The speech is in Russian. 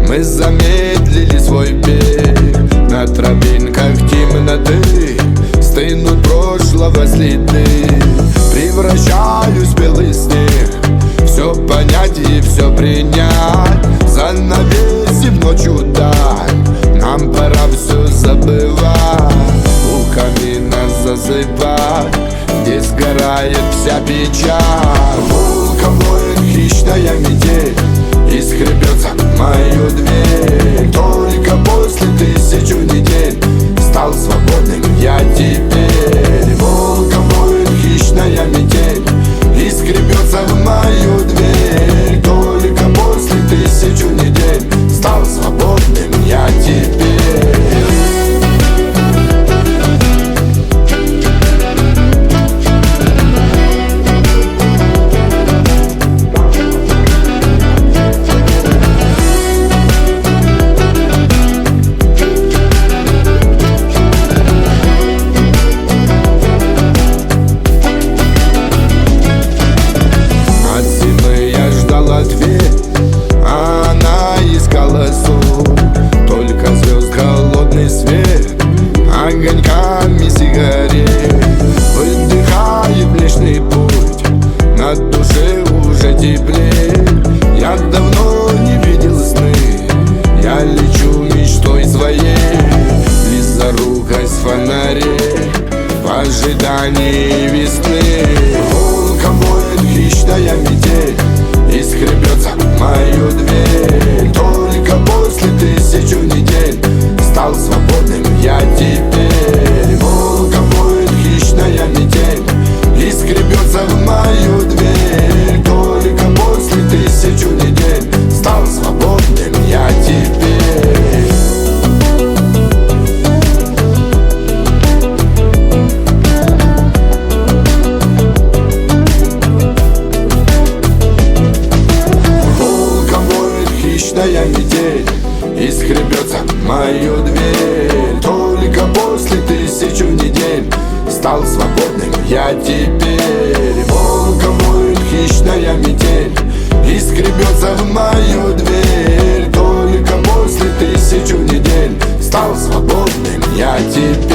Мы замедлили свой бег. На тропинках темноты стынут прошлого следы. Превращаюсь в белый снег, все понять и все принять. Занавесим ночью даль, нам пора все забывать. У камина засыпать, где сгорает вся печаль. Волком воет хищная метель и скребется мою дверь. Только после 1000 недель стал свободным я теперь. Волком воет хищная метель и скребется в мою дверь. Только после 1000 недель стал свободным я теперь. Ответ, а она искала сон. Только звезд холодный свет огоньками сигарет. Выдыхаю Млечный Путь, на душе уже теплее. Я давно не видел сны, я лечу мечтой своей. Близорукость фонарей в ожидании весны. Волком воет хищная метель и скребется мою дверь. Только после 1000 недель стал свободным я теперь. Волком воет хищная метель и скребется в мою дверь. Только после 1000 недель стал свободным я теперь. Хищная метель и скребется мою дверь. Только после 1000 недель стал свободным я теперь. Волком воет хищная метель и скребется в мою дверь. Только после 1000 недель стал свободным я теперь.